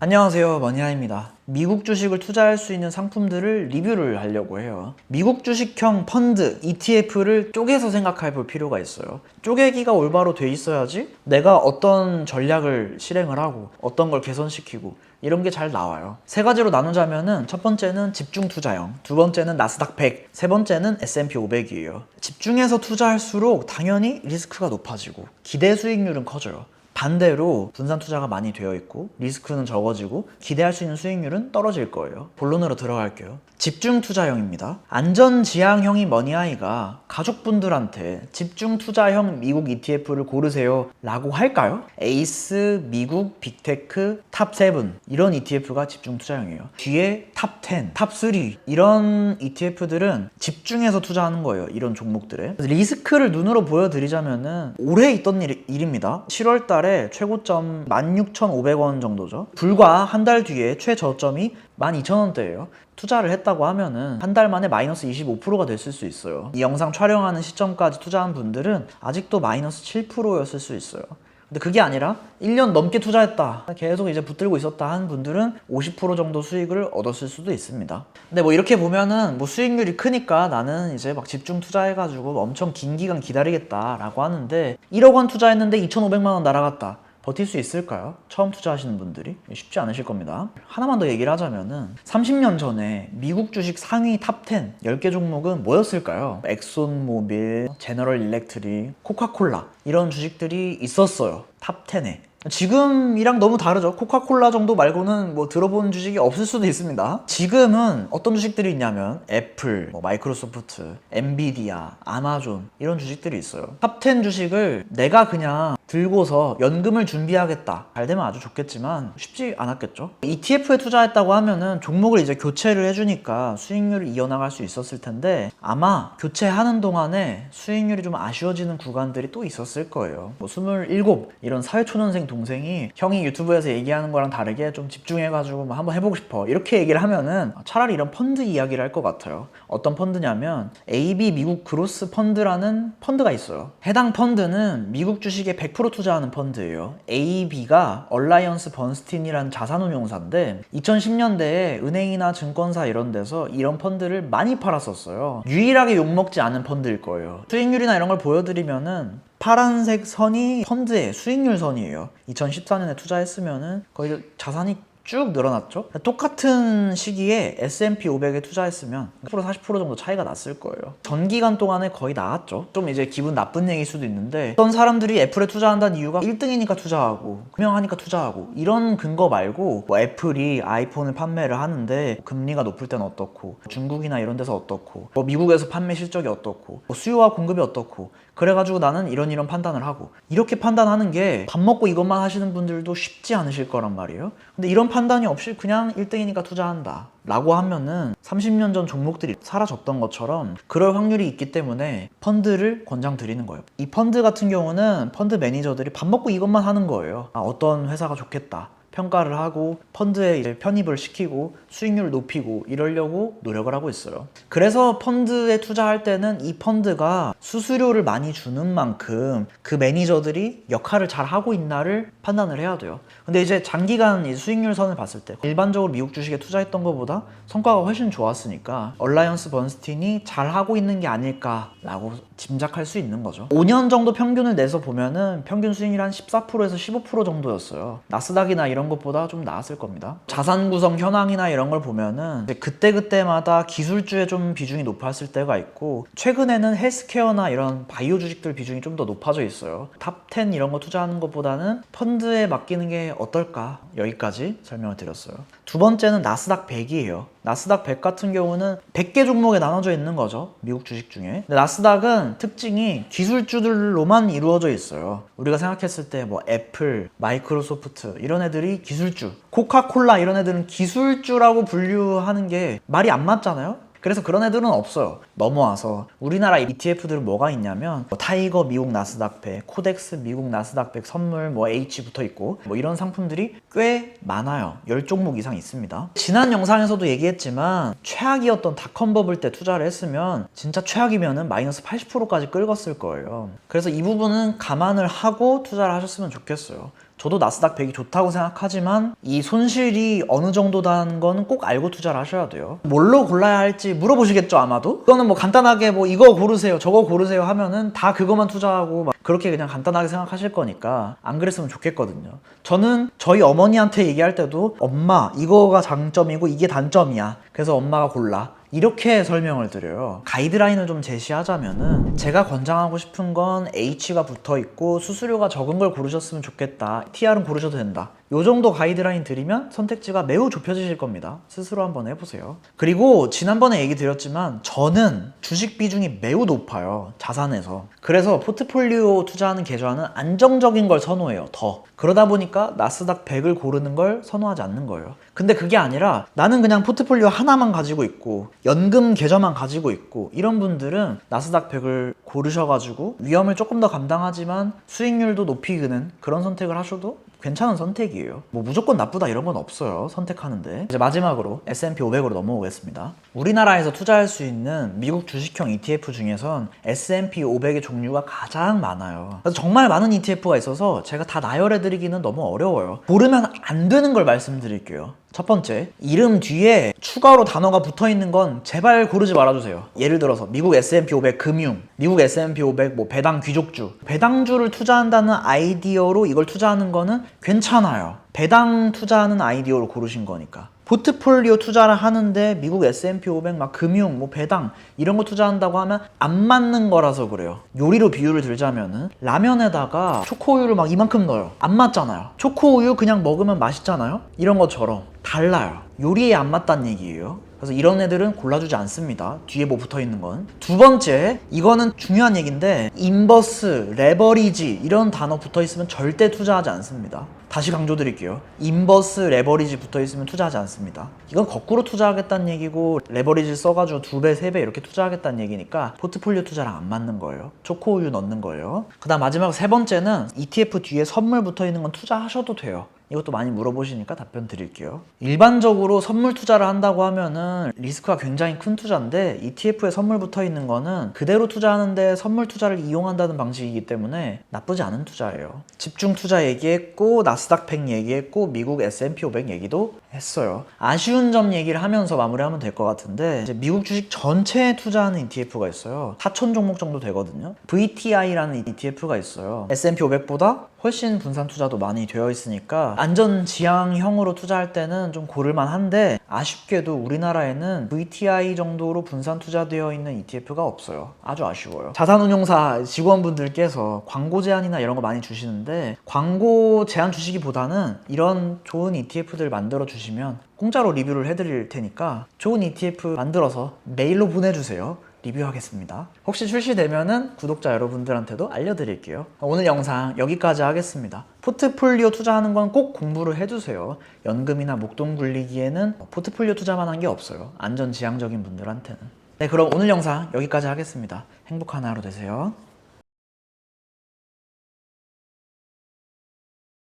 안녕하세요, 머니하입니다. 미국 주식을 투자할 수 있는 상품들을 리뷰를 하려고 해요. 미국 주식형 펀드, ETF를 쪼개서 생각해 볼 필요가 있어요. 쪼개기가 올바로 돼 있어야지 내가 어떤 전략을 실행을 하고 어떤 걸 개선시키고 이런 게 잘 나와요. 세 가지로 나누자면은 첫 번째는 집중 투자형, 두 번째는 나스닥 100, 세 번째는 S&P 500이에요. 집중해서 투자할수록 당연히 리스크가 높아지고 기대 수익률은 커져요. 반대로 분산 투자가 많이 되어 있고 리스크는 적어지고 기대할 수 있는 수익률은 떨어질 거예요. 본론으로 들어갈게요. 집중 투자형입니다. 안전지향형이 머니하이가 가족분들한테 집중 투자형 미국 ETF를 고르세요 라고 할까요? 에이스, 미국, 빅테크, 탑7 이런 ETF가 집중 투자형이에요. 뒤에 탑10, 탑3 이런 ETF들은 집중해서 투자하는 거예요. 이런 종목들에. 리스크를 눈으로 보여드리자면은 올해 있던 일입니다. 7월 달에 최고점 16,500원 정도죠. 불과 한 달 뒤에 최저점이 12,000원대예요. 투자를 했다고 하면은 한 달 만에 마이너스 25%가 됐을 수 있어요. 이 영상 촬영하는 시점까지 투자한 분들은 아직도 마이너스 7%였을 수 있어요. 근데 그게 아니라 1년 넘게 투자했다, 계속 이제 붙들고 있었다 하는 분들은 50% 정도 수익을 얻었을 수도 있습니다. 근데 뭐 이렇게 보면은 뭐 수익률이 크니까 나는 이제 막 집중 투자해가지고 엄청 긴 기간 기다리겠다라고 하는데 1억 원 투자했는데 2,500만 원 날아갔다. 버틸 수 있을까요? 처음 투자하시는 분들이 쉽지 않으실 겁니다. 하나만 더 얘기를 하자면은 30년 전에 미국 주식 상위 탑10 10개 종목은 뭐였을까요? 엑손모빌, 제너럴 일렉트릭, 코카콜라 이런 주식들이 있었어요. 탑10에. 지금이랑 너무 다르죠. 코카콜라 정도 말고는 뭐 들어본 주식이 없을 수도 있습니다. 지금은 어떤 주식들이 있냐면 애플, 마이크로소프트, 엔비디아, 아마존 이런 주식들이 있어요. 탑10 주식을 내가 그냥 들고서 연금을 준비하겠다, 잘 되면 아주 좋겠지만 쉽지 않았겠죠. ETF에 투자했다고 하면은 종목을 이제 교체를 해주니까 수익률을 이어나갈 수 있었을 텐데 아마 교체하는 동안에 수익률이 좀 아쉬워지는 구간들이 또 있었을 거예요. 27 이런 사회초년생 동생이 형이 유튜브에서 얘기하는 거랑 다르게 좀 집중해가지고 뭐 한번 해보고 싶어 이렇게 얘기를 하면은 차라리 이런 펀드 이야기를 할 것 같아요. 어떤 펀드냐면 AB 미국 그로스 펀드라는 펀드가 있어요. 해당 펀드는 미국 주식에 100% 투자하는 펀드예요. AB가 얼라이언스 번스틴이라는 자산운용사인데 2010년대에 은행이나 증권사 이런 데서 이런 펀드를 많이 팔았었어요. 유일하게 욕먹지 않은 펀드일 거예요. 수익률이나 이런 걸 보여드리면은 파란색 선이 펀드의 수익률 선이에요. 2014년에 투자했으면은 거의 자산이 쭉 늘어났죠. 똑같은 시기에 S&P 500에 투자했으면 40% 정도 차이가 났을 거예요. 전 기간 동안에 거의 나왔죠. 좀 이제 기분 나쁜 얘기일 수도 있는데 어떤 사람들이 애플에 투자한다는 이유가 1등이니까 투자하고 유명하니까 투자하고 이런 근거 말고 뭐 애플이 아이폰을 판매를 하는데 금리가 높을 땐 어떻고 중국이나 이런 데서 어떻고 뭐 미국에서 판매 실적이 어떻고 뭐 수요와 공급이 어떻고 그래가지고 나는 이런 판단을 하고 이렇게 판단하는 게 밥 먹고 이것만 하시는 분들도 쉽지 않으실 거란 말이에요. 근데 이런 판단이 없이 그냥 1등이니까 투자한다 라고 하면은 30년 전 종목들이 사라졌던 것처럼 그럴 확률이 있기 때문에 펀드를 권장드리는 거예요. 이 펀드 같은 경우는 펀드 매니저들이 밥 먹고 이것만 하는 거예요. 어떤 회사가 좋겠다 평가를 하고 펀드에 이제 편입을 시키고 수익률을 높이고 이러려고 노력을 하고 있어요. 그래서 펀드에 투자할 때는 이 펀드가 수수료를 많이 주는 만큼 그 매니저들이 역할을 잘 하고 있나를 판단을 해야 돼요. 근데 이제 장기간 이 수익률 선을 봤을 때 일반적으로 미국 주식에 투자했던 것보다 성과가 훨씬 좋았으니까 얼라이언스 번스틴이 잘 하고 있는 게 아닐까라고 짐작할 수 있는 거죠. 5년 정도 평균을 내서 보면은 평균 수익률 한 14%에서 15% 정도였어요. 나스닥이나 이런 것보다 좀 나았을 겁니다. 자산 구성 현황이나 이런 걸 보면은 그때그때마다 기술주에 좀 비중이 높았을 때가 있고 최근에는 헬스케어나 이런 바이오 주식들 비중이 좀 더 높아져 있어요. 탑10 이런 거 투자하는 것보다는 펀드에 맡기는 게 어떨까, 여기까지 설명을 드렸어요. 두 번째는 나스닥 100이에요. 나스닥 100 같은 경우는 100개 종목에 나눠져 있는 거죠, 미국 주식 중에. 근데 나스닥은 특징이 기술주들로만 이루어져 있어요. 우리가 생각했을 때 뭐 애플, 마이크로소프트 이런 애들이 기술주, 코카콜라 이런 애들은 기술주라고 분류하는 게 말이 안 맞잖아요. 그래서 그런 애들은 없어요. 넘어와서 우리나라 ETF들은 뭐가 있냐면 타이거 미국 나스닥 100, 코덱스 미국 나스닥 100 선물 H 붙어 있고 이런 상품들이 꽤 많아요. 10종목 이상 있습니다. 지난 영상에서도 얘기했지만 최악이었던 닷컴 버블 때 투자를 했으면 진짜 최악이면은 마이너스 80%까지 긁었을 거예요. 그래서 이 부분은 감안을 하고 투자를 하셨으면 좋겠어요. 저도 나스닥 100이 좋다고 생각하지만 이 손실이 어느 정도다는 거는 꼭 알고 투자를 하셔야 돼요. 뭘로 골라야 할지 물어보시겠죠, 아마도? 이거는 뭐 간단하게 뭐 이거 고르세요, 저거 고르세요 하면은 다 그거만 투자하고 막 그렇게 그냥 간단하게 생각하실 거니까 안 그랬으면 좋겠거든요. 저는 저희 어머니한테 얘기할 때도 엄마, 이거가 장점이고 이게 단점이야. 그래서 엄마가 골라. 이렇게 설명을 드려요. 가이드라인을 좀 제시하자면은 제가 권장하고 싶은 건 H가 붙어 있고 수수료가 적은 걸 고르셨으면 좋겠다. TR은 고르셔도 된다. 요 정도 가이드라인 드리면 선택지가 매우 좁혀지실 겁니다. 스스로 한번 해보세요. 그리고 지난번에 얘기 드렸지만 저는 주식 비중이 매우 높아요. 자산에서. 그래서 포트폴리오 투자하는 계좌는 안정적인 걸 선호해요. 더. 그러다 보니까 나스닥 100을 고르는 걸 선호하지 않는 거예요. 근데 그게 아니라 나는 그냥 포트폴리오 하나만 가지고 있고 연금 계좌만 가지고 있고 이런 분들은 나스닥 100을 고르셔가지고 위험을 조금 더 감당하지만 수익률도 높이 드는 그런 선택을 하셔도 괜찮은 선택이에요. 뭐 무조건 나쁘다 이런 건 없어요. 선택하는데. 이제 마지막으로 S&P 500으로 넘어오겠습니다. 우리나라에서 투자할 수 있는 미국 주식형 ETF 중에선 S&P 500의 종류가 가장 많아요. 그래서 정말 많은 ETF가 있어서 제가 다 나열해드리기는 너무 어려워요. 고르면 안 되는 걸 말씀드릴게요. 첫 번째, 이름 뒤에 추가로 단어가 붙어있는 건 제발 고르지 말아주세요. 예를 들어서 미국 S&P 500 금융, 미국 S&P 500 뭐 배당 귀족주, 배당주를 투자한다는 아이디어로 이걸 투자하는 거는 괜찮아요. 배당 투자하는 아이디어로 고르신 거니까. 포트폴리오 투자를 하는데 미국 S&P 500 막 금융, 뭐 배당 이런 거 투자한다고 하면 안 맞는 거라서 그래요. 요리로 비유를 들자면은 라면에다가 초코우유를 막 이만큼 넣어요. 안 맞잖아요. 초코우유 그냥 먹으면 맛있잖아요. 이런 것처럼 달라요. 요리에 안 맞다는 얘기예요. 그래서 이런 애들은 골라주지 않습니다. 뒤에 뭐 붙어있는 건. 두 번째, 이거는 중요한 얘기인데 인버스, 레버리지 이런 단어 붙어있으면 절대 투자하지 않습니다. 다시 강조드릴게요. 인버스, 레버리지 붙어있으면 투자하지 않습니다. 이건 거꾸로 투자하겠다는 얘기고 레버리지 써가지고 2배, 3배 이렇게 투자하겠다는 얘기니까 포트폴리오 투자랑 안 맞는 거예요. 초코우유 넣는 거예요. 그 다음 마지막 세 번째는 ETF 뒤에 선물 붙어있는 건 투자하셔도 돼요. 이것도 많이 물어보시니까 답변 드릴게요. 일반적으로 선물 투자를 한다고 하면은 리스크가 굉장히 큰 투자인데 ETF에 선물 붙어 있는 거는 그대로 투자하는데 선물 투자를 이용한다는 방식이기 때문에 나쁘지 않은 투자예요. 집중 투자 얘기했고 나스닥 100 얘기했고 미국 S&P 500 얘기도 했어요. 아쉬운 점 얘기를 하면서 마무리하면 될 것 같은데 이제 미국 주식 전체에 투자하는 ETF가 있어요. 4,000 종목 정도 되거든요. VTI라는 ETF가 있어요. S&P 500보다 훨씬 분산 투자도 많이 되어 있으니까 안전 지향형으로 투자할 때는 좀 고를만 한데 아쉽게도 우리나라에는 VTI 정도로 분산 투자되어 있는 ETF가 없어요. 아주 아쉬워요. 자산운용사 직원분들께서 광고 제안이나 이런 거 많이 주시는데 광고 제안 주시기보다는 이런 좋은 ETF들 만들어 주시면 공짜로 리뷰를 해드릴 테니까 좋은 ETF 만들어서 메일로 보내주세요. 리뷰하겠습니다. 혹시 출시되면은 구독자 여러분들한테도 알려드릴게요. 오늘 영상 여기까지 하겠습니다. 포트폴리오 투자하는 건 꼭 공부를 해두세요. 연금이나 목돈 굴리기에는 포트폴리오 투자만 한 게 없어요. 안전지향적인 분들한테는. 네, 그럼 오늘 영상 여기까지 하겠습니다. 행복한 하루 되세요.